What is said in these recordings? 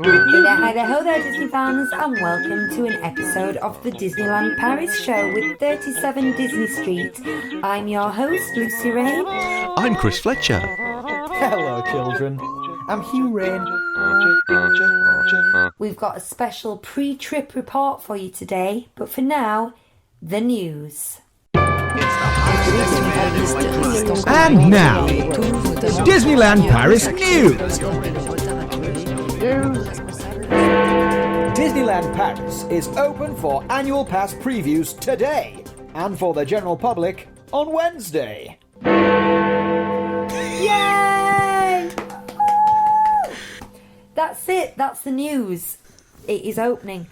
Hey there, hi there, ho there, Disney fans, and welcome to an episode of the Disneyland Paris show with 37 Disney Street. I'm your host, Lucy Rain. I'm Chris Fletcher. Hello, children. I'm Hugh Rain. We've got a special pre-trip report for you today, but for now, the news. And now, Disneyland Paris news. Disneyland Paris is open for annual pass previews today and for the general public on Wednesday. Yay! That's it, that's the news. It is opening.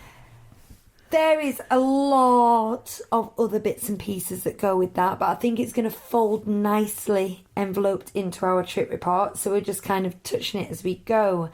There is a lot of other bits and pieces that go with that, but I think it's going to fold nicely enveloped into our trip report, so we're just kind of touching it as we go.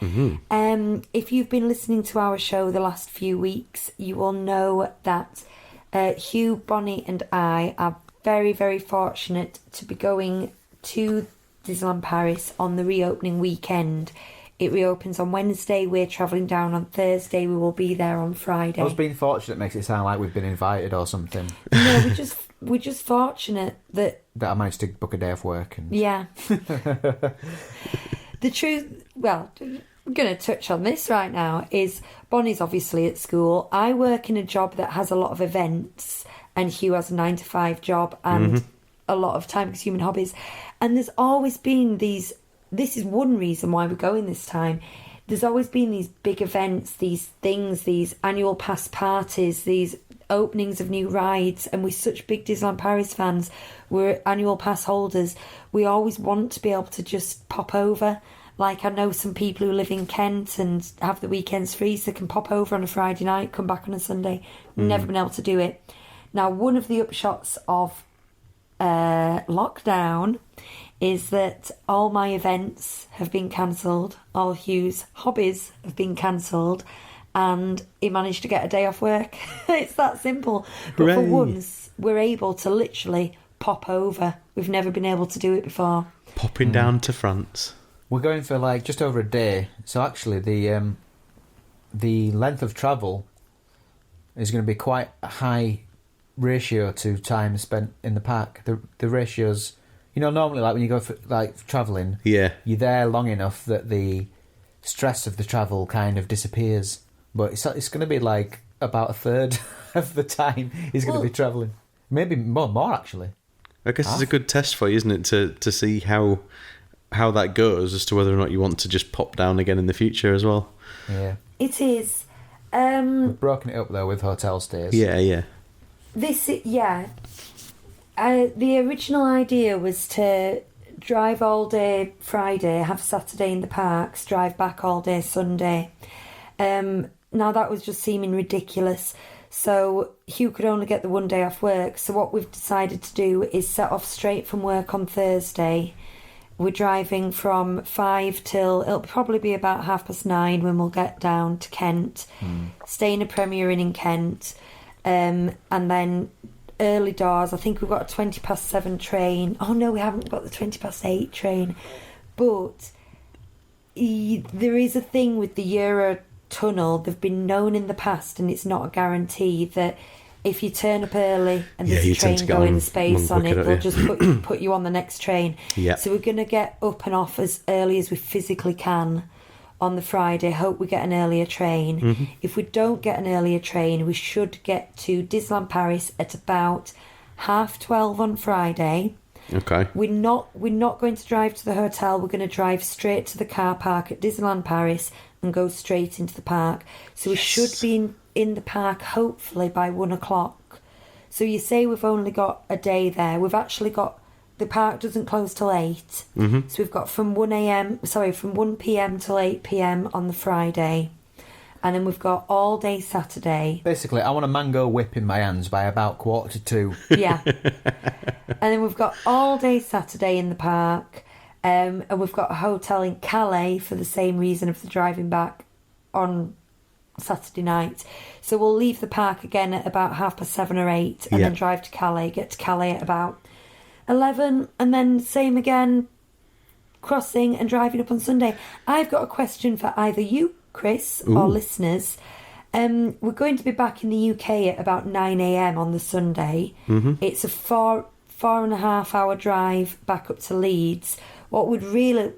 If you've been listening to our show the last few weeks, you will know that Hugh, Bonnie and I are very, very fortunate to be going to Disneyland Paris on the reopening weekend. It reopens on Wednesday. We're travelling down on Thursday. We will be there on Friday. Us being fortunate makes it sound like we've been invited or something. No, we're just fortunate that I managed to book a day off work. And... Yeah. The truth, well, I'm going to touch on this right now, is Bonnie's obviously at school. I work in a job that has a lot of events, and Hugh has a 9-to-5 job and a lot of time-consuming hobbies. And there's always been these... This is one reason why we're going this time. There's always been these big events, these things, these annual pass parties, these openings of new rides, and we're such big Disneyland Paris fans, we're annual pass holders, we always want to be able to just pop over. Like, I know some people who live in Kent and have the weekends free, so they can pop over on a Friday night, come back on a Sunday. Never been able to do it. Now, one of the upshots of lockdown is that all my events have been cancelled, all Hugh's hobbies have been cancelled, and he managed to get a day off work. It's that simple. But for once, we're able to literally pop over. We've never been able to do it before. Popping down to France. We're going for like just over a day, so actually the length of travel is going to be quite a high ratio to time spent in the park. The ratios... You know, normally, like when you go for travelling, you're there long enough that the stress of the travel kind of disappears. But it's going to be like about a third of the time he's going to be travelling. Maybe more actually. I guess it's a good test for you, isn't it, to see how that goes as to whether or not you want to just pop down again in the future as well. Yeah. It is. We've broken it up, though, with hotel stays. Yeah. The original idea was to drive all day Friday, have Saturday in the parks, drive back all day Sunday. Now that was just seeming ridiculous. So Hugh could only get the one day off work. So what we've decided to do is set off straight from work on Thursday. We're driving from 5 till, it'll probably be about 9:30 when we'll get down to Kent. Stay in a Premier Inn in Kent. And then... early doors, I think we've got a 7:20 train. Oh no, we haven't got the 8:20 train. But there is a thing with the Euro tunnel. They've been known in the past, and it's not a guarantee, that if you turn up early and there's a train going space on it, they'll just put you on the next train. So we're going to get up and off as early as we physically can on the Friday. Hope we get an earlier train. If we don't get an earlier train, we should get to Disneyland Paris at about 12:30 on Friday. Okay. We're not going to drive to the hotel. We're going to drive straight to the car park at Disneyland Paris and go straight into the park. So we should be in the park hopefully by 1:00. So you say we've only got a day there. We've actually got... The park doesn't close till 8. So we've got from 1 p.m. till 8 p.m. on the Friday. And then we've got all day Saturday. Basically, I want a mango whip in my hands by about 1:45. Yeah. And then we've got all day Saturday in the park. And we've got a hotel in Calais for the same reason of the driving back on Saturday night. So we'll leave the park again at about 7:30 or 8 and then drive to Calais, get to Calais at about 11, and then same again, crossing and driving up on Sunday. I've got a question for either you, Chris, Ooh. or listeners. We're going to be back in the UK at about 9 a.m. on the Sunday. It's a 4.5 hour drive back up to Leeds. What we'd really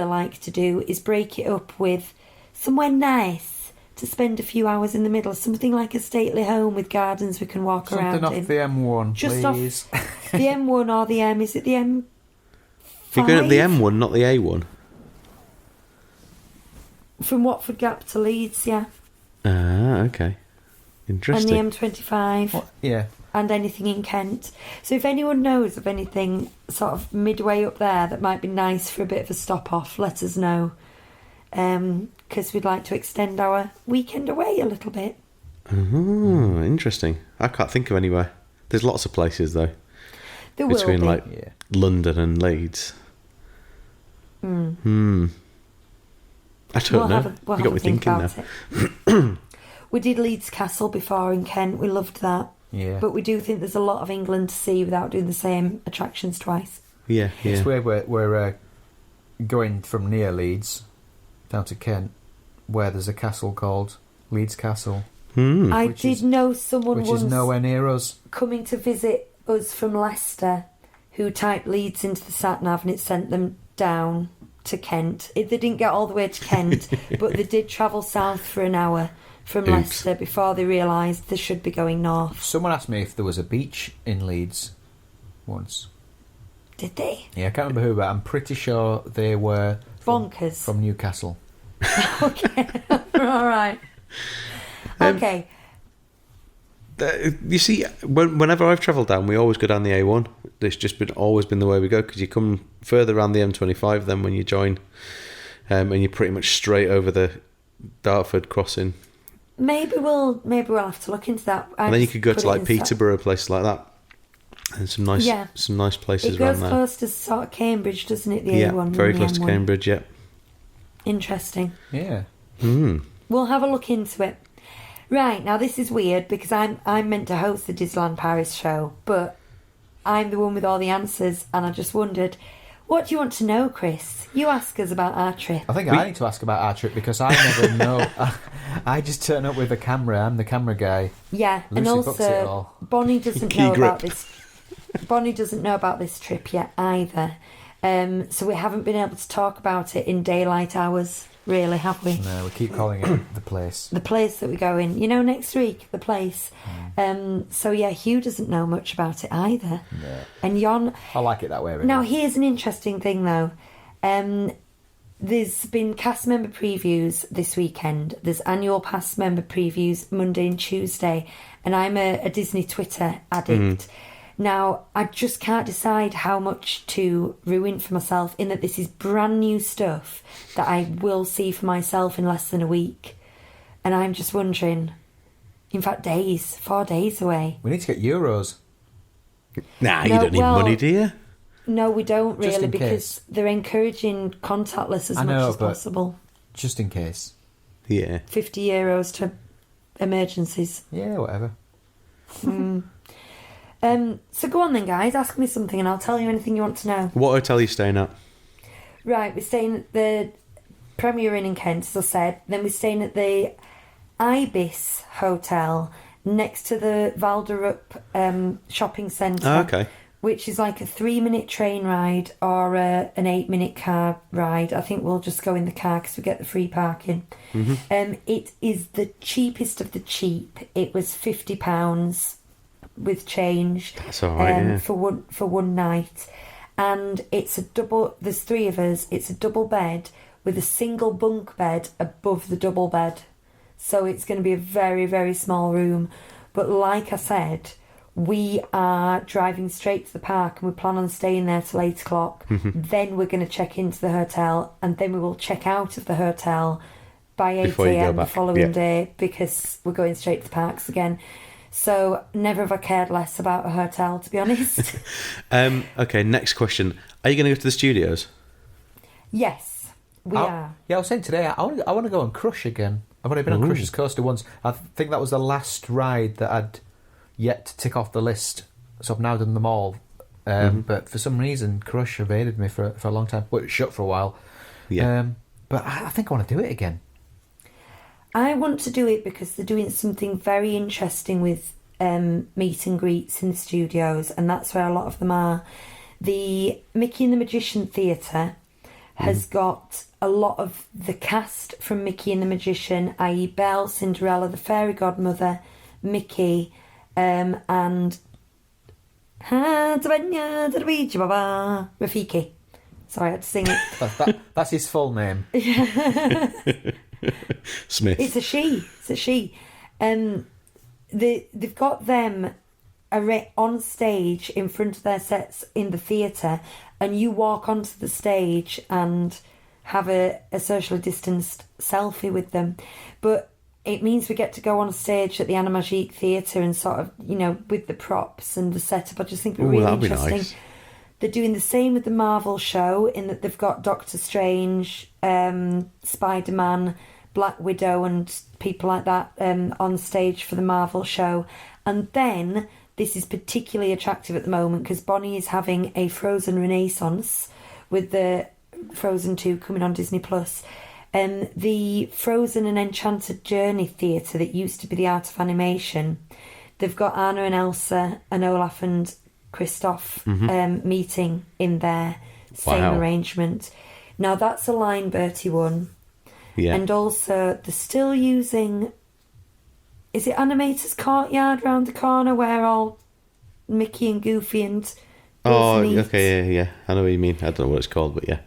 like to do is break it up with somewhere nice to spend a few hours in the middle, something like a stately home with gardens we can walk around in. Something off the M1, Just please. off the M1 or the M. Is it the M? You're going up the M1, not the A1. From Watford Gap to Leeds, yeah. Ah, okay. Interesting. And the M25. What? Yeah. And anything in Kent. So if anyone knows of anything sort of midway up there that might be nice for a bit of a stop off, let us know. Because we'd like to extend our weekend away a little bit. Oh, interesting. I can't think of anywhere. There's lots of places though. There will Between be. like London and Leeds. I don't know. We'll you have got a me think thinking now. about it. We did Leeds Castle before in Kent. We loved that. Yeah. But we do think there's a lot of England to see without doing the same attractions twice. Yeah. It's where we're going from near Leeds down to Kent, where there's a castle called Leeds Castle. I Which did is- know someone Which once is nowhere near us. coming to visit us from Leicester who typed Leeds into the sat-nav and it sent them down to Kent. They didn't get all the way to Kent, but they did travel south for an hour from Leicester before they realised they should be going north. Someone asked me if there was a beach in Leeds once. Did they? Yeah, I can't remember who, but I'm pretty sure they were Bonkers. from Newcastle. Okay, all right. Okay. You see, whenever I've travelled down, we always go down the A1. It's just always been the way we go, because you come further around the M25 then when you join, and you're pretty much straight over the Dartford crossing. Maybe we'll have to look into that. And then you could go to like Peterborough, places like that, and some nice places it goes around there. close to sort of Cambridge, doesn't it? The Yeah, A1. very and the close to M1. Cambridge. Yeah. Interesting. Yeah. We'll have a look into it. Right, now this is weird because I'm meant to host the Disneyland Paris show, but I'm the one with all the answers, and I just wondered, what do you want to know, Chris? You ask us about our trip. I think I need to ask about our trip because I never know. I just turn up with a camera. I'm the camera guy. Yeah, Lucy and books it also all. Bonnie doesn't Key know grip. about this. Bonnie doesn't know about this trip yet either. So we haven't been able to talk about it in daylight hours, really, have we? No, we keep calling it the place. The place that we go in, next week, the place. So yeah, Hugh doesn't know much about it either. No. And Jon. I like it that way. Really. Now here's an interesting thing though. There's been cast member previews this weekend. There's annual pass member previews Monday and Tuesday, and I'm a Disney Twitter addict. Now, I just can't decide how much to ruin for myself, in that this is brand new stuff that I will see for myself in less than a week. And I'm just wondering, in fact, 4 days away. We need to get euros. Nah, No, you don't need well, money, do you? No, we don't Just really, in because case. they're encouraging contactless as I much know, as but- possible. Just in case. Yeah. €50 to emergencies. Yeah, whatever. So go on then, guys. Ask me something and I'll tell you anything you want to know. What hotel are you staying at? Right, we're staying at the Premier Inn in Kent, as I said. Then we're staying at the Ibis Hotel next to the Valderup shopping centre. Oh, okay. Which is like a 3-minute train ride or an 8-minute car ride. I think we'll just go in the car because we get the free parking. It is the cheapest of the cheap. It was £50 with change. That's all right, yeah. for one night, and it's a double. There's 3 of us. It's a double bed with a single bunk bed above the double bed, so it's going to be a very, very small room. But like I said, we are driving straight to the park and we plan on staying there till 8 o'clock. Then we're going to check into the hotel, and then we will check out of the hotel by 8 Before you go a.m. the back, following day, because we're going straight to the parks again. So never have I cared less about a hotel, to be honest. Okay, next question. Are you going to go to the studios? Yes, we are. Yeah, I was saying today, I want to go on Crush again. I've only been on Crush's Coaster once. I think that was the last ride that I'd yet to tick off the list. So I've now done them all. But for some reason, Crush evaded me for a long time. Well, it was shut for a while. Yeah. But I think I want to do it again. I want to do it because they're doing something very interesting with meet and greets in the studios, and that's where a lot of them are. The Mickey and the Magician Theatre has got a lot of the cast from Mickey and the Magician, i.e. Belle, Cinderella, the Fairy Godmother, Mickey, and Rafiki. Sorry, I had to sing it. That's his full name. Smith. It's a she. They've got them on stage in front of their sets in the theatre, and you walk onto the stage and have a socially distanced selfie with them. But it means we get to go on stage at the Animagique Theatre and sort of, with the props and the setup. I just think it'd be really interesting. Nice. They're doing the same with the Marvel show in that they've got Doctor Strange, Spider-Man, Black Widow and people like that on stage for the Marvel show. And then, this is particularly attractive at the moment because Bonnie is having a Frozen Renaissance with the Frozen 2 coming on Disney+. The Frozen and Enchanted Journey Theatre that used to be the Art of Animation, they've got Anna and Elsa and Olaf and Kristoff meeting in their same arrangement. Now that's a Line Bertie one. Yeah. And also they're still using, is it Animator's Courtyard round the corner where all Mickey and Goofy and Buzz meet? Okay, yeah. I know what you mean. I don't know what it's called, but yeah.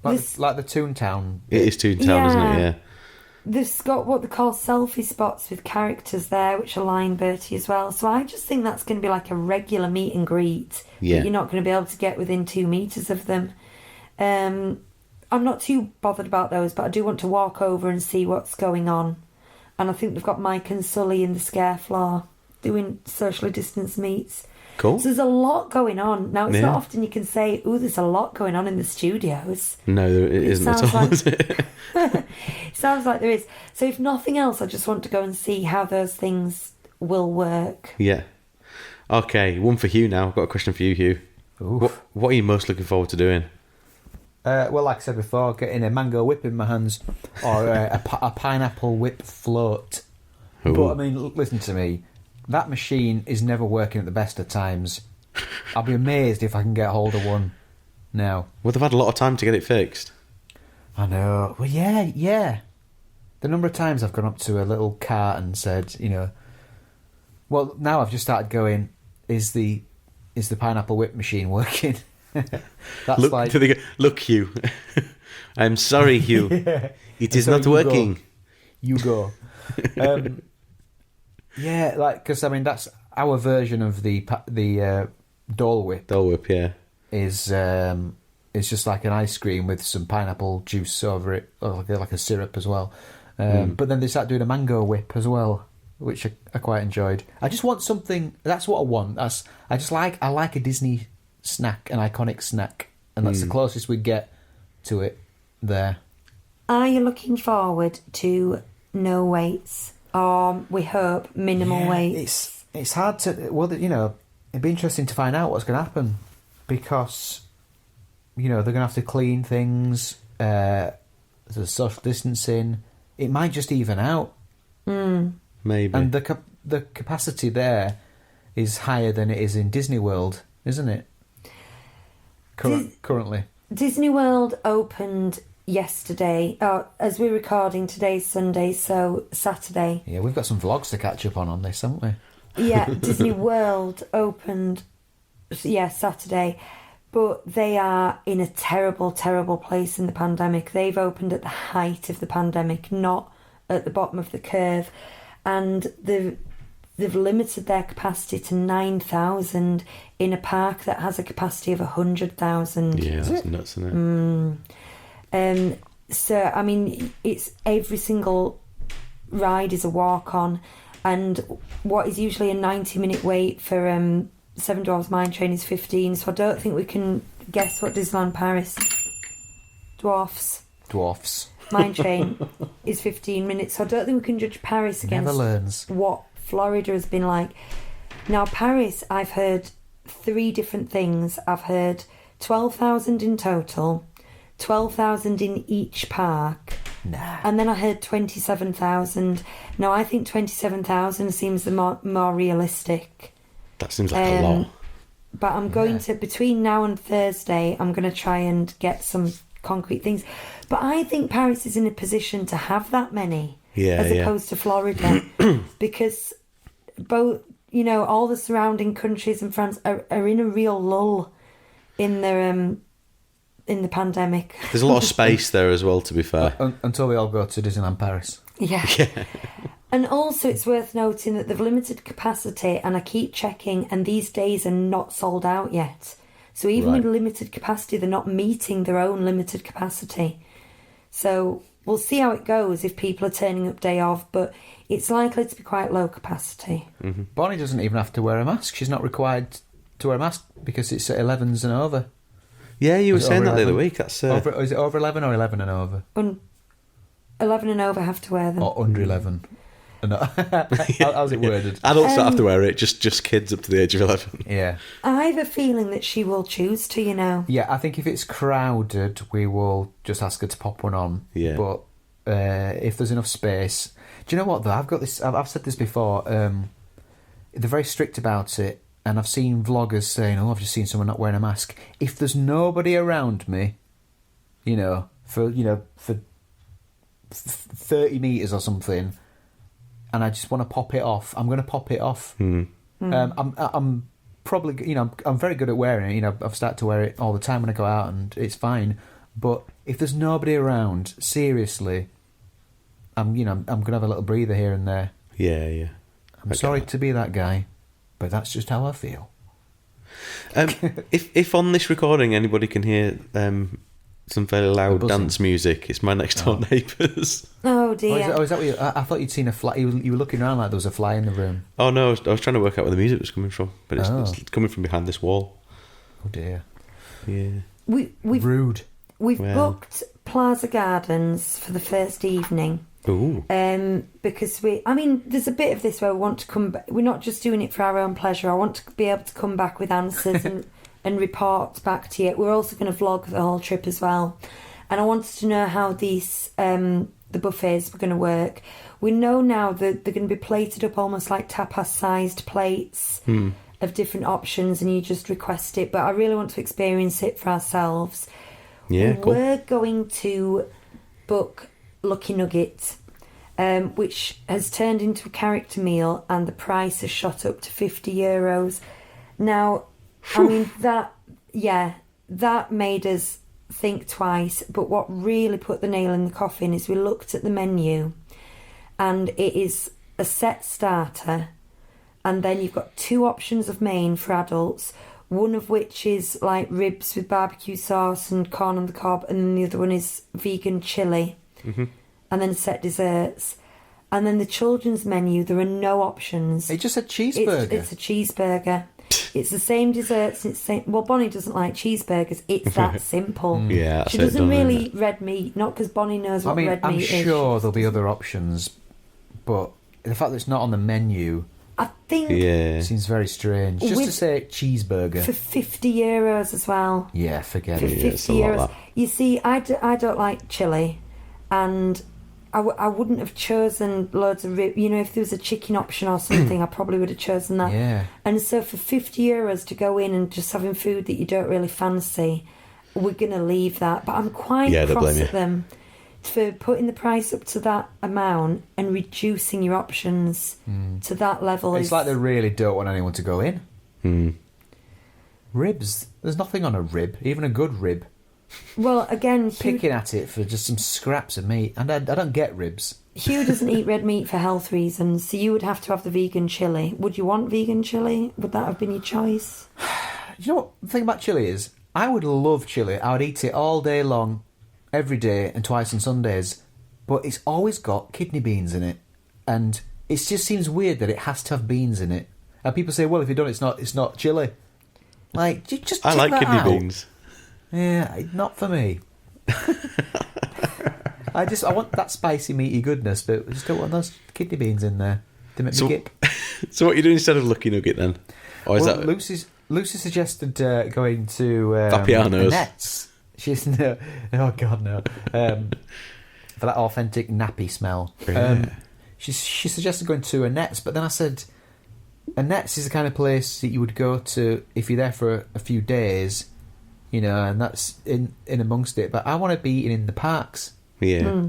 Like the Toontown. It is Toontown, isn't it? Yeah. They've got what they call selfie spots with characters there, which are Line Bertie as well. So I just think that's going to be like a regular meet and greet. Yeah. That you're not going to be able to get within 2 meters of them. I'm not too bothered about those, but I do want to walk over and see what's going on. And I think they've got Mike and Sully in the scare floor doing socially distanced meets. Cool. So there's a lot going on. Now, it's not often you can say, there's a lot going on in the studios. No, it isn't at all, is it? It sounds like there is. So if nothing else, I just want to go and see how those things will work. Yeah. Okay, one for Hugh now. I've got a question for you, Hugh. What are you most looking forward to doing? Well, like I said before, getting a mango whip in my hands or a pineapple whip float. Ooh. But, I mean, listen to me. That machine is never working at the best of times. I'll be amazed if I can get hold of one now. Well, they've had a lot of time to get it fixed. I know. Well, yeah. The number of times I've gone up to a little cart and said, well, now I've just started going, is the pineapple whip machine working? That's look, Hugh. I'm sorry, Hugh. Yeah. It is not working. You go. Yeah, because I mean that's our version of the Dole Whip. Dole Whip, yeah. Is just like an ice cream with some pineapple juice over it, or like a syrup as well. But then they started doing a mango whip as well, which I quite enjoyed. I just want something. That's what I want. I like a Disney snack, an iconic snack, and that's the closest we get to it there. Are you looking forward to no waits? Or we hope minimal waits? It's hard to. Well, it'd be interesting to find out what's going to happen because they're going to have to clean things. There's social distancing. It might just even out. Maybe. And the capacity there is higher than it is in Disney World, isn't it? Currently. Disney World opened yesterday. As we're recording, today's Sunday, so Saturday. Yeah, we've got some vlogs to catch up on this, haven't we? Yeah, Disney World opened, Saturday. But they are in a terrible, terrible place in the pandemic. They've opened at the height of the pandemic, not at the bottom of the curve. And they've limited their capacity to 9,000 in a park that has a capacity of 100,000. Yeah, that's nuts, isn't it? So, I mean, it's every single ride is a walk-on. And what is usually a 90-minute wait for Seven Dwarfs Mine Train is 15, so I don't think we can guess what Disneyland Paris Dwarfs Mine Train is 15 minutes, so I don't think we can judge Paris against what Florida has been like. Now Paris, I've heard 3 different things. I've heard 12,000 in total, 12,000 in each park, Nah. And then I heard 27,000. Now I think 27,000 seems the more realistic. That seems like a lot. But I'm going to, between now and Thursday, I'm going to try and get some concrete things. But I think Paris is in a position to have that many, as opposed to Florida, because both, you know, all the surrounding countries and France are in a real lull in the pandemic. There's a lot of space there as well, to be fair. Until we all go to Disneyland Paris. Yeah. And also it's worth noting that they've limited capacity, and I keep checking, and these days are not sold out yet. So even with limited capacity, they're not meeting their own limited capacity. So we'll see how it goes if people are turning up day of, but it's likely to be quite low capacity. Mm-hmm. Bonnie doesn't even have to wear a mask. She's not required to wear a mask because it's at 11s and over. Yeah, you were saying that the other 11? week. That's Is it over 11 or 11 and over? 11 and over have to wear them. Or under 11? No. How's it worded? Adults don't have to wear it, just kids up to the age of 11. Yeah. I have a feeling that she will choose to, you know. Yeah, I think if it's crowded, we will just ask her to pop one on. Yeah. But if there's enough space... Do you know what, though? I've got this... I've said this before. They're very strict about it, and I've seen vloggers saying, I've just seen someone not wearing a mask. If there's nobody around me, for 30 metres or something... and I just want to pop it off, I'm going to pop it off. I'm probably, I'm very good at wearing it. I've started to wear it all the time when I go out, and it's fine. But if there's nobody around, seriously, I'm going to have a little breather here and there. Yeah. I'm sorry to be that guy, but that's just how I feel. If on this recording anybody can hear some fairly loud dance music, it's my next door neighbours. Oh dear. Is that what I thought you'd seen a fly. You were looking around like there was a fly in the room. Oh no, I was trying to work out where the music was coming from, but it's coming from behind this wall. Oh dear. Yeah. We've Rude. We've booked Plaza Gardens for the first evening. Ooh. Because there's a bit of this where we want to come back. We're not just doing it for our own pleasure. I want to be able to come back with answers and report back to you. We're also going to vlog the whole trip as well. And I wanted to know how these the buffets were going to work. We know now that they're going to be plated up almost like tapas-sized plates of different options, and you just request it. But I really want to experience it for ourselves. Yeah, cool. We're going to book Lucky Nugget, which has turned into a character meal, and the price has shot up to €50. Now, that made us think twice, but what really put the nail in the coffin is we looked at the menu, and it is a set starter, and then you've got 2 options of main for adults, one of which is like ribs with barbecue sauce and corn on the cob, and then the other one is vegan chili, and then set desserts. And then the children's menu, there are no options. It's just a cheeseburger. It's a cheeseburger. It's the same desserts. Well, Bonnie doesn't like cheeseburgers. It's that simple. Yeah, she doesn't really eat red meat, not because Bonnie knows what red meat is. I'm sure there'll be other options, but the fact that it's not on the menu, I think, seems very strange. Just to say cheeseburger for €50 as well. Yeah, forget for it. €50. Like you see, I don't like chili, and I wouldn't have chosen loads of rib. If there was a chicken option or something, I probably would have chosen that. Yeah. And so for €50 to go in and just having food that you don't really fancy, we're going to leave that. But I'm quite cross at them for putting the price up to that amount and reducing your options to that level. It's like they really don't want anyone to go in. Ribs. There's nothing on a rib, even a good rib. Well, again, picking at it for just some scraps of meat, and I don't get ribs. Hugh doesn't eat red meat for health reasons, so you would have to have the vegan chili. Would you want vegan chili? Would that have been your choice? You know what the thing about chili is? I would love chili. I would eat it all day long, every day, and twice on Sundays. But it's always got kidney beans in it, and it just seems weird that it has to have beans in it. And people say, "Well, if you don't, it's not chili." Like, just I like kidney out. beans. Yeah, not for me. I want that spicy meaty goodness, but I just don't want those kidney beans in there. They make me gip. So what are you doing instead of Lucky Nugget then? Or is that Lucy suggested going to Vapiano's. Nets. She's no. Oh God, no. for that authentic nappy smell. She suggested going to Annette's, but then I said, Annette's is the kind of place that you would go to if you're there for a few days, you know, and that's in amongst it. But I want to be eating in the parks. Yeah.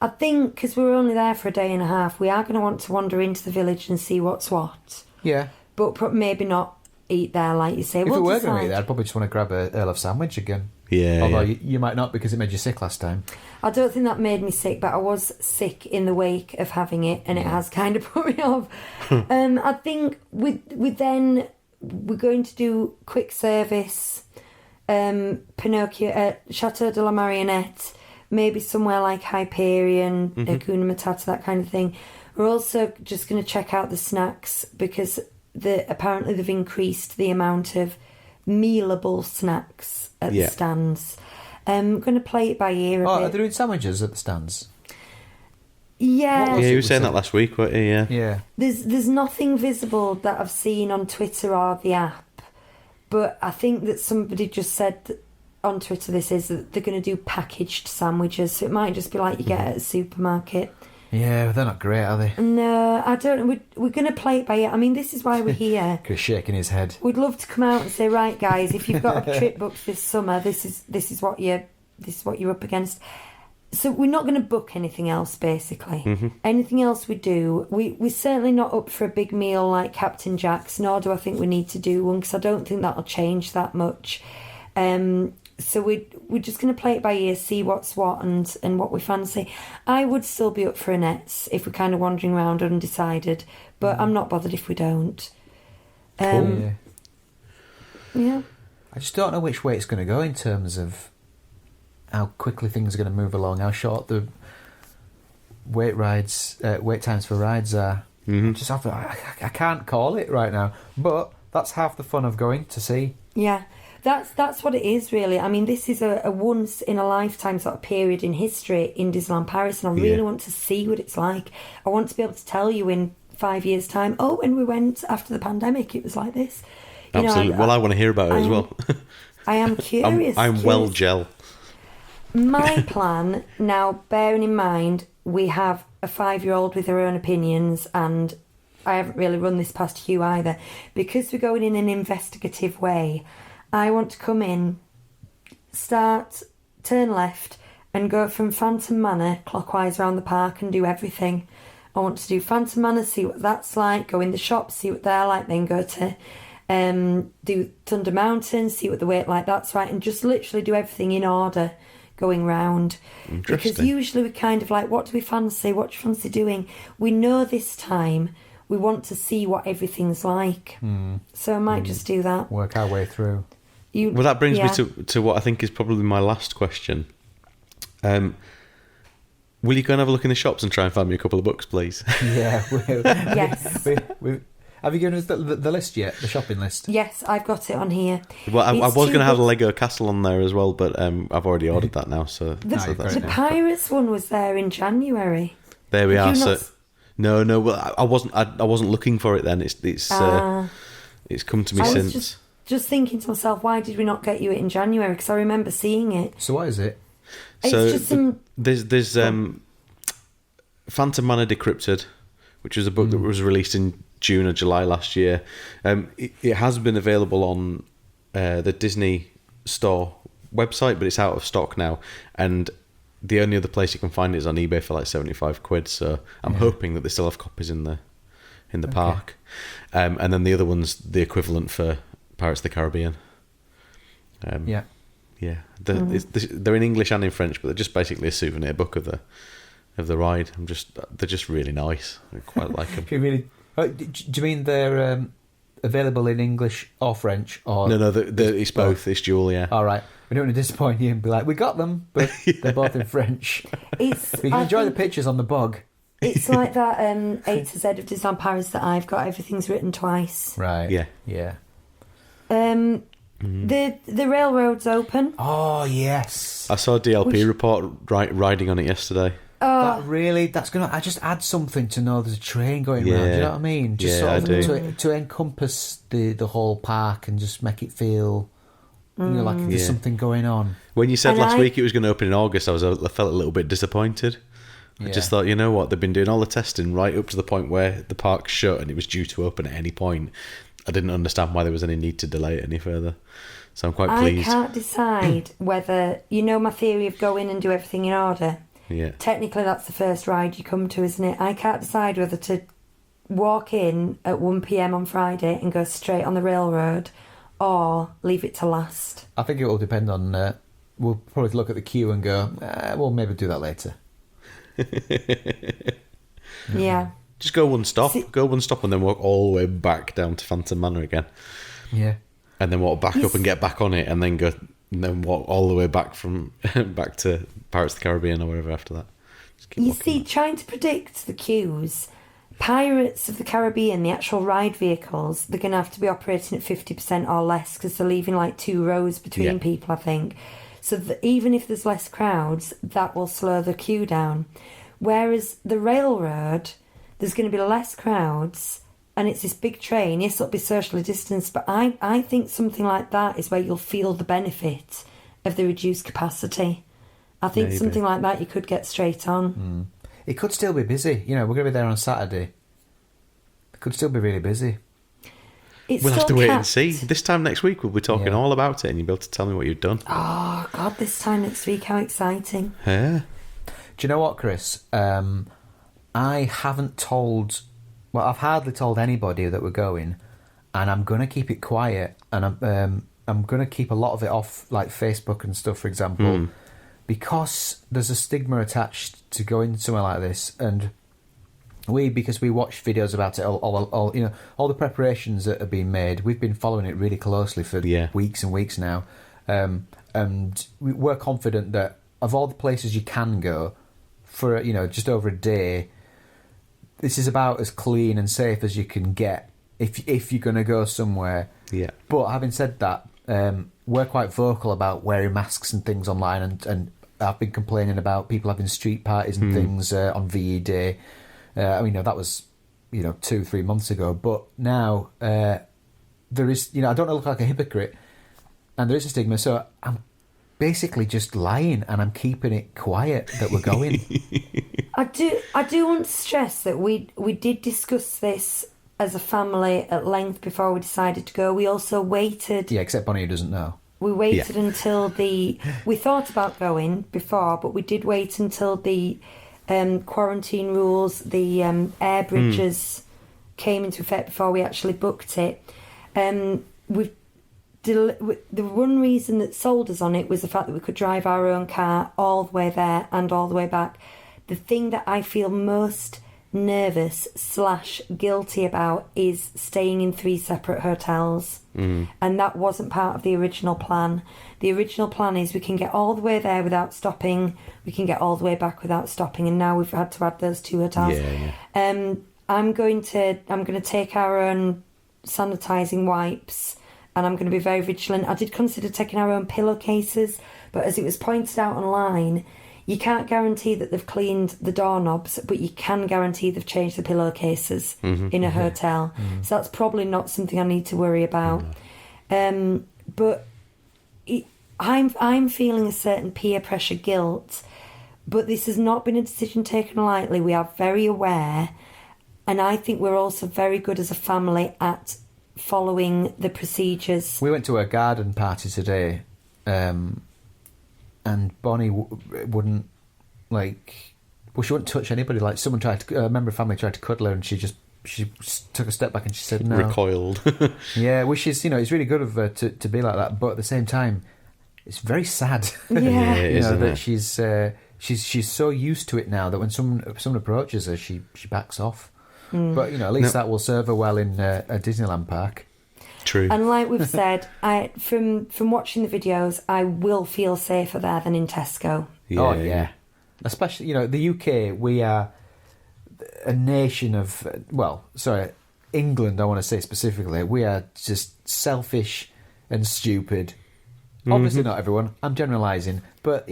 I think because we were only there for a day and a half, we are going to want to wander into the village and see what's what. Yeah. But maybe not eat there, like you say. If we were going to eat there, I'd probably just want to grab a Earl of Sandwich again. Yeah. Although you might not, because it made you sick last time. I don't think that made me sick, but I was sick in the wake of having it, and it has kind of put me off. I think we're going to do quick service, Pinocchio, Chateau de la Marionnette, maybe somewhere like Hyperion, Hakuna Matata, that kind of thing. We're also just going to check out the snacks, because apparently they've increased the amount of mealable snacks at the stands. I'm going to play it by ear a bit. Are they doing sandwiches at the stands? Yeah. Yeah, you were saying that last week, weren't you? Yeah. Yeah. There's nothing visible that I've seen on Twitter or the app, but I think that somebody just said on Twitter that they're going to do packaged sandwiches, so it might just be like you get at a supermarket. Yeah, they're not great, are they? No, I don't. We're going to play it by ear. I mean, this is why we're here. Chris shaking his head. We'd love to come out and say, right, guys, if you've got a trip booked this summer, this is what you're up against. So we're not going to book anything else, basically. Anything else we do, we're certainly not up for a big meal like Captain Jack's, nor do I think we need to do one, because I don't think that'll change that much. So we're just going to play it by ear, see what's what and what we fancy. I would still be up for Annette's if we're kind of wandering around undecided, but I'm not bothered if we don't. Cool. Yeah. I just don't know which way it's going to go in terms of how quickly things are going to move along, how short the wait times for rides are. I can't call it right now, but that's half the fun of going to see. Yeah. That's what it is, really. I mean, this is a once in a lifetime sort of period in history in Disneyland Paris, and I really want to see what it's like. I want to be able to tell you in 5 years' time, when we went after the pandemic, it was like this. Absolutely. I want to hear about it as well. I am curious. I'm well gel. My plan, now bearing in mind, we have a 5-year-old with her own opinions, and I haven't really run this past Hugh either, because we're going in an investigative way. I want to come in, turn left, and go from Phantom Manor clockwise around the park and do everything. I want to do Phantom Manor, see what that's like, go in the shops, see what they're like, then go to do Thunder Mountain, see what the wait like that's right, and just literally do everything in order going round. Because usually we kind of like, what do we fancy? What do you fancy doing? We know this time we want to see what everything's like. So I might just do that. Work our way through. Well, that brings me to what I think is probably my last question. Will you go and have a look in the shops and try and find me a couple of books, please? Yeah. Yes. Have you given us the list yet? The shopping list? Yes, I've got it on here. Well, I was going to have the Lego Castle on there as well, but I've already ordered that now. So the Pirates one was there in January. There we are. So no. Well, I wasn't looking for it then. It's come to me since. Just thinking to myself, why did we not get you it in January? Because I remember seeing it. So what is it? It's just some... There's Phantom Manor Decrypted, which was a book that was released in June or July last year. It has been available on the Disney Store website, but it's out of stock now. And the only other place you can find it is on eBay for like £75. So I'm hoping that they still have copies in the park. And then the other one's the equivalent for Pirates of the Caribbean. They're in English and in French, but they're just basically a souvenir book of the ride. They're just really nice. I quite like them. Do you mean they're available in English or French? Or No, it's both. It's dual, yeah. All right. We don't want to disappoint you and be like, we got them, but they're both in French. You can enjoy the pictures on the bog. It's like that A to Z of Disneyland Paris that I've got. Everything's written twice. Right. Yeah. The railroad's open. Oh, yes. I saw a DLP report riding on it yesterday. That's going to just add something to know there's a train going around. Do you know what I mean? Just sort of to encompass the whole park and just make it feel like if there's Yeah. something going on. When you said And last I- week it was going to open in August, I felt a little bit disappointed. I just thought, you know what, they've been doing all the testing right up to the point where the park's shut and it was due to open at any point. I didn't understand why there was any need to delay it any further. So I'm quite pleased. I can't decide whether, my theory of go in and do everything in order. Yeah. Technically, that's the first ride you come to, isn't it? I can't decide whether to walk in at 1 p.m. on Friday and go straight on the railroad or leave it to last. I think it will depend on... we'll probably look at the queue and go, we'll maybe do that later. Yeah. Just go one stop. Go one stop and then walk all the way back down to Phantom Manor again. Yeah. And then walk back up and get back on it and then walk all the way back back to Pirates of the Caribbean or wherever after that. Just keep You walking see, back. trying to predict the queues, Pirates of the Caribbean, the actual ride vehicles, they're going to have to be operating at 50% or less because they're leaving like 2 rows between Yeah. people, I think. So that even if there's less crowds, that will slow the queue down. Whereas the railroad, there's going to be less crowds and it's this big train. Yes, it'll be socially distanced, but I think something like that is where you'll feel the benefit of the reduced capacity. I think Maybe. something like that you could get straight on. It could still be busy. We're going to be there on Saturday. It could still be really busy. It's We'll have to still wait and capped. see. This time next week we'll be talking Yeah. all about it and you'll be able to tell me what you've done. Oh, God, this time next week, how exciting. Yeah. Do you know what, Chris? I haven't told... Well, I've hardly told anybody that we're going, and I'm going to keep it quiet, and I'm going to keep a lot of it off, like Facebook and stuff, for example, because there's a stigma attached to going somewhere like this, and because we watch videos about it, all the preparations that have been made, we've been following it really closely for weeks and weeks now, and we're confident that of all the places you can go for just over a day, this is about as clean and safe as you can get if you're going to go somewhere. Yeah. But having said that, we're quite vocal about wearing masks and things online, and I've been complaining about people having street parties and things on VE Day. That was 2-3 months ago, but now there is I don't look like a hypocrite, and there is a stigma, so I'm basically just lying and I'm keeping it quiet that we're going. I do want to stress that we did discuss this as a family at length before we decided to go. We also waited. Yeah, except Bonnie, who doesn't know. We waited until we thought about going before, but we did wait until the quarantine rules, the air bridges came into effect before we actually booked it. The one reason that sold us on it was the fact that we could drive our own car all the way there and all the way back. The thing that I feel most nervous / guilty about is staying in 3 separate hotels. And that wasn't part of the original plan. The original plan is we can get all the way there without stopping, we can get all the way back without stopping, and now we've had to add those 2 hotels. I'm going to take our own sanitizing wipes, and I'm going to be very vigilant. I did consider taking our own pillowcases, but as it was pointed out online, you can't guarantee that they've cleaned the doorknobs, but you can guarantee they've changed the pillowcases in a hotel. So that's probably not something I need to worry about. But I'm feeling a certain peer pressure guilt, but this has not been a decision taken lightly. We are very aware, and I think we're also very good as a family at following the procedures. We went to a garden party today, and Bonnie wouldn't she wouldn't touch anybody. Like someone a member of family tried to cuddle her, and she took a step back and she said no. Recoiled. Yeah, which is it's really good of her to be like that, but at the same time, it's very sad. Yeah. it is, isn't that it? she's so used to it now that when someone approaches her, she backs off. But at least that will serve her well in a Disneyland park. True. And like we've said, from watching the videos, I will feel safer there than in Tesco. Yeah. Especially, the UK, we are a nation of, England, I want to say specifically, we are just selfish and stupid. Obviously not everyone, I'm generalising, but,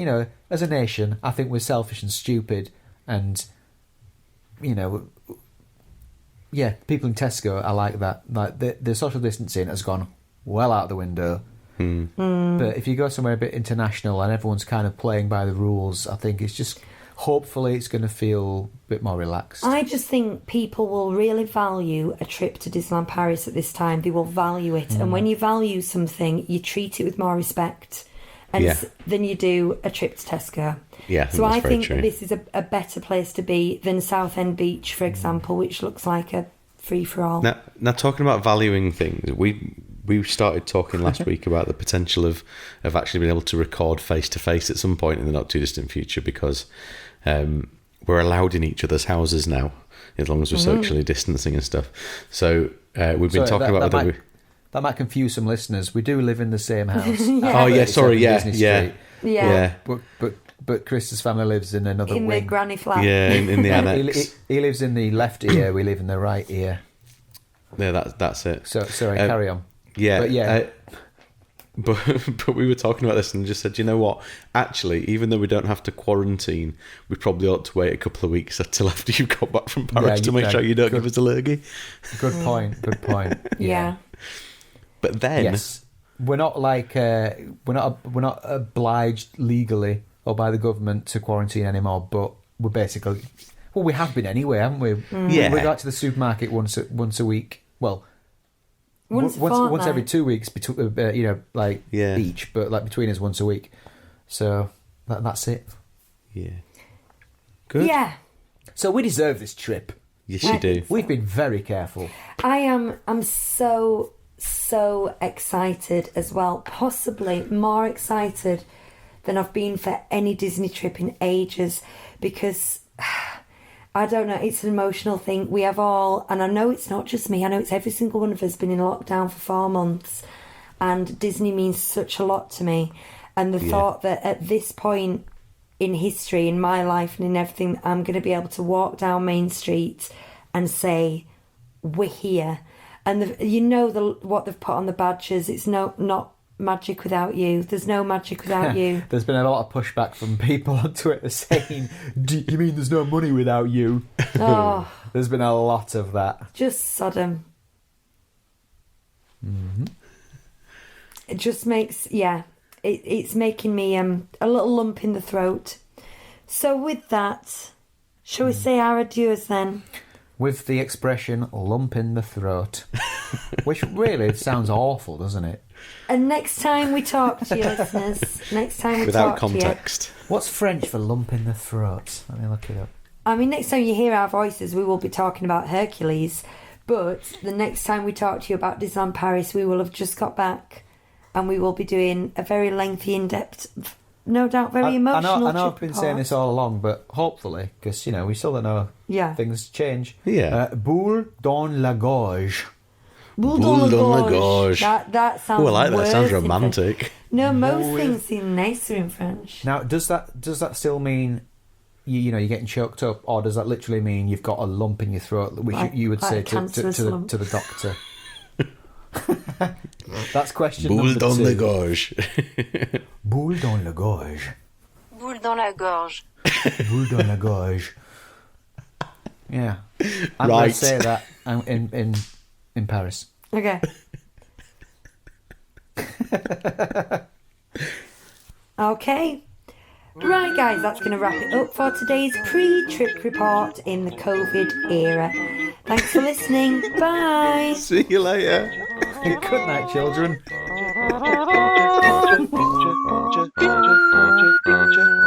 as a nation, I think we're selfish and stupid, and, people in Tesco are like that. Like the social distancing has gone well out the window. But if you go somewhere a bit international and everyone's kind of playing by the rules, I think it's just, hopefully it's going to feel a bit more relaxed. I just think people will really value a trip to Disneyland Paris at this time. They will value it. And when you value something, you treat it with more respect than you do a trip to Tesco. Yeah, so I think true. this is a better place to be than Southend Beach, for example, which looks like a free-for-all. Now talking about valuing things, we started talking last week about the potential of actually being able to record face-to-face at some point in the not-too-distant future, because we're allowed in each other's houses now, as long as we're socially distancing and stuff. So we've been talking about whether that might confuse some listeners. We do live in the same house. Oh, yeah, sorry, Disney Street. Yeah. But Chris's family lives in another wing. In the granny flat. Yeah, in the annex. He lives in the left ear, we live in the right ear. Yeah, that's it. So sorry, carry on. Yeah. But yeah. But we were talking about this and just said, you know what? Actually, even though we don't have to quarantine, we probably ought to wait a couple of weeks until after you've got back from Paris to make sure you don't give us a lurgy. Good point. Yeah. But then, yes, we're not like we're not obliged legally or by the government to quarantine anymore. But we're basically, we have been anyway, haven't we? Yeah. We go out to the supermarket once a week. Well. Once every 2 weeks, each, but like between us once a week. So that's it. Yeah. Good. Yeah. So we deserve this trip. Yes, you do. We've been very careful. I'm so excited as well. Possibly more excited than I've been for any Disney trip in ages, because I don't know, it's an emotional thing. We have all, and I know it's not just me, I know it's every single one of us, been in lockdown for 4 months, and Disney means such a lot to me. And the thought that at this point in history, in my life and in everything, I'm going to be able to walk down Main Street and say, we're here. And what they've put on the badges, it's not magic without you. There's no magic without you. There's been a lot of pushback from people on Twitter saying, do you mean there's no money without you? Oh, There's been a lot of that. just Sodom. It just makes, it's making me a little lump in the throat. So with that, shall we say our adieus then? With the expression lump in the throat, which really sounds awful, doesn't it? And next time we talk to you, listeners, Without context. What's French for lump in the throat? Let me look it up. I mean, next time you hear our voices, we will be talking about Hercules. But the next time we talk to you about Disneyland Paris, we will have just got back, and we will be doing a very lengthy, in-depth, no doubt very emotional I know trip I've been report. saying this all along, but hopefully, because, we still don't know. Yeah. Things change. Yeah. Boule dans la gorge. Boule Boule dans dans la la gorge. gorge. That sounds Oh, I like that. worse Sounds in French. romantic. No, most things seem nicer in French. Now, does that still mean you're getting choked up, or does that literally mean you've got a lump in your throat, which you would like say a to cancerous lump. the doctor? That's question Boule number dans 2. la gorge. Boule dans la gorge. Boule dans la gorge. Boule dans la gorge. Yeah, I'm going Right. to say that in Paris. Okay. Okay. Right, guys, that's going to wrap it up for today's pre-trip report in the COVID era. Thanks for listening. Bye. See you later. Good night, children. Picture, picture, picture, picture, picture.